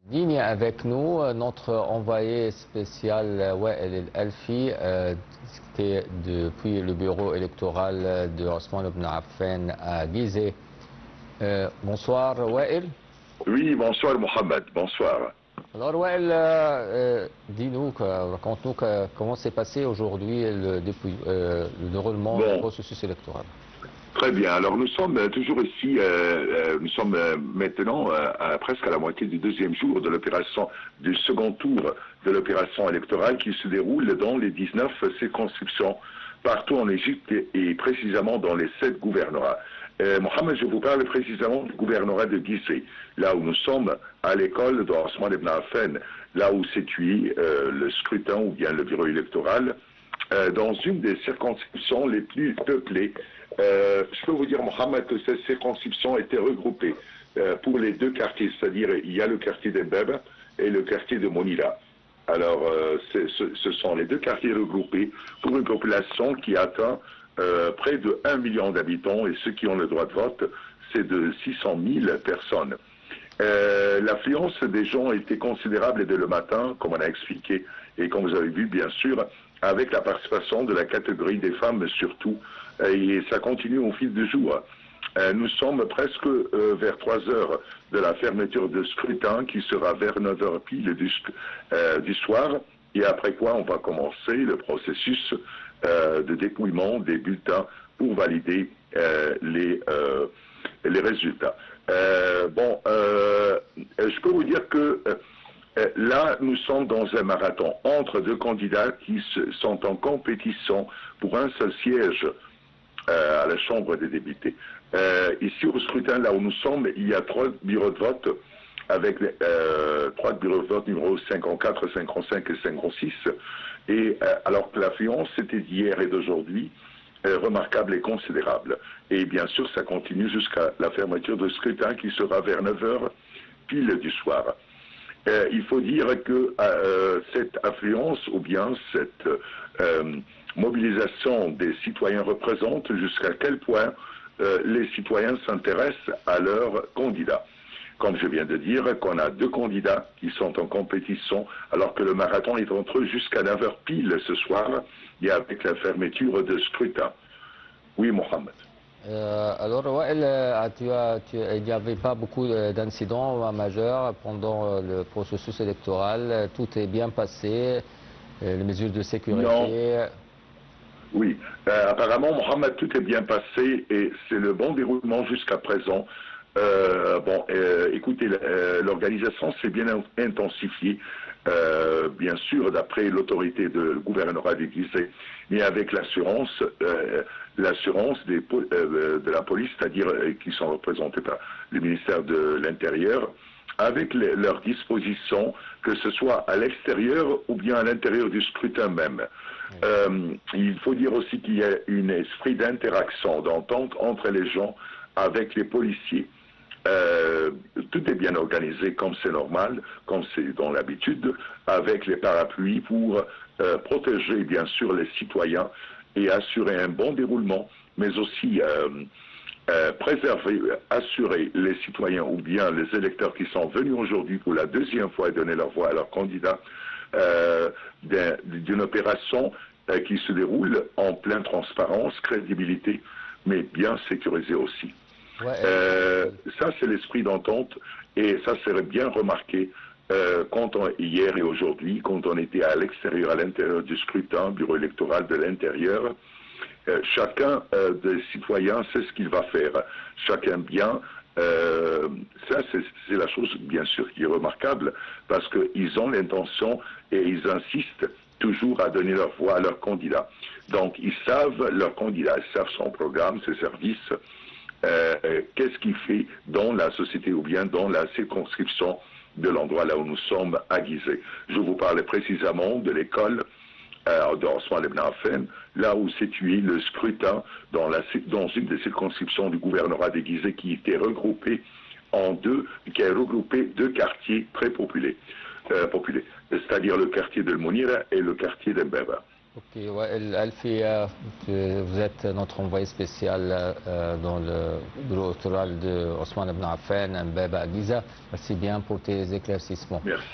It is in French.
Ligne avec nous, notre envoyé spécial Wael El-Alfi, discuté depuis le bureau électoral de Ousmane Ibn Affan à Gizeh. Bonsoir Wael. Oui, bonsoir Mohamed, bonsoir. Alors Wael, dis-nous, raconte-nous comment s'est passé aujourd'hui le déroulement du processus électoral. Très bien, alors nous sommes toujours ici, nous sommes maintenant presque à la moitié du deuxième jour de l'opération, du second tour de l'opération électorale qui se déroule dans les 19 circonscriptions partout en Égypte et précisément dans les 7 gouvernorats. Mohamed, je vous parle précisément du gouvernorat de Gizeh, là où nous sommes à l'école d'Ousmane Ibn Affan, là où situe le scrutin ou bien le bureau électoral, dans une des circonscriptions les plus peuplées. Je peux vous dire, Mohamed, que ces circonscriptions étaient regroupées pour les deux quartiers, c'est-à-dire il y a le quartier d'Embeb et le quartier de Monira. Alors, ce sont les deux quartiers regroupés pour une population qui atteint près de 1 million d'habitants et ceux qui ont le droit de vote, c'est de 600 000 personnes. L'affluence des gens était considérable dès le matin, comme on a expliqué, et comme vous avez vu, bien sûr, avec la participation de la catégorie des femmes surtout, et ça continue au fil du jour. Nous sommes presque vers 3 heures de la fermeture de scrutin, qui sera vers 9 heures pile du soir, et après quoi on va commencer le processus de dépouillement des bulletins pour valider les résultats. Je peux vous dire que là, nous sommes dans un marathon entre deux candidats qui sont en compétition pour un seul siège à la Chambre des députés. Ici, au scrutin, là où nous sommes, il y a 3 bureaux de vote, avec 3 bureaux de vote numéro 54, 55 et 56. Et alors que l'affluence, c'était d'hier et d'aujourd'hui, remarquable et considérable. Et bien sûr, ça continue jusqu'à la fermeture de scrutin qui sera vers 9 heures pile du soir. Il faut dire que cette affluence ou bien cette mobilisation des citoyens représente jusqu'à quel point les citoyens s'intéressent à leurs candidats. Comme je viens de dire, qu'on a 2 candidats qui sont en compétition, alors que le marathon est entre eux jusqu'à 9 heures pile ce soir, et avec la fermeture de scrutin. Oui, Mohamed. Alors, Wael, il n'y avait pas beaucoup d'incidents majeurs pendant le processus électoral. Tout est bien passé, les mesures de sécurité. Non. Oui, apparemment, Mohamed, tout est bien passé et c'est le bon déroulement jusqu'à présent. Écoutez, l'organisation s'est bien intensifiée, bien sûr, d'après l'autorité de gouvernorat de Gizeh, mais avec l'assurance de la police, c'est-à-dire qui sont représentés par le ministère de l'Intérieur, avec leurs dispositions, que ce soit à l'extérieur ou bien à l'intérieur du scrutin même. Il faut dire aussi qu'il y a un esprit d'interaction, d'entente entre les gens avec les policiers. Tout est bien organisé comme c'est normal, comme c'est dans l'habitude, avec les parapluies pour protéger bien sûr les citoyens et assurer un bon déroulement, mais aussi préserver, assurer les citoyens ou bien les électeurs qui sont venus aujourd'hui pour la 2e fois donner leur voix à leur candidat d'une opération qui se déroule en pleine transparence, crédibilité, mais bien sécurisée aussi. Ça, c'est l'esprit d'entente et ça serait bien remarqué hier et aujourd'hui, quand on était à l'extérieur, à l'intérieur du scrutin, bureau électoral de l'intérieur. Chacun des citoyens sait ce qu'il va faire. Chacun bien. Ça, c'est la chose, bien sûr, qui est remarquable, parce qu'ils ont l'intention et ils insistent toujours à donner leur voix à leur candidat. Donc, ils savent leur candidat, ils savent son programme, ses services, qu'est-ce qu'il fait dans la société ou bien dans la circonscription de l'endroit là où nous sommes à Gizeh. Je vous parlais précisément de l'école d'Ousmane Ibn Affan, là où situé le scrutin dans une des circonscriptions du gouvernorat de Gizeh qui était regroupé qui a regroupé 2 quartiers très populés, c'est-à-dire le quartier de Monira et le quartier d'Embeba. Ok, Wael Alfi, vous êtes notre envoyé spécial dans le bureau électoral de Ousmane Ibn Affan, Mbaba à Giza. Merci bien pour tes éclaircissements. Merci.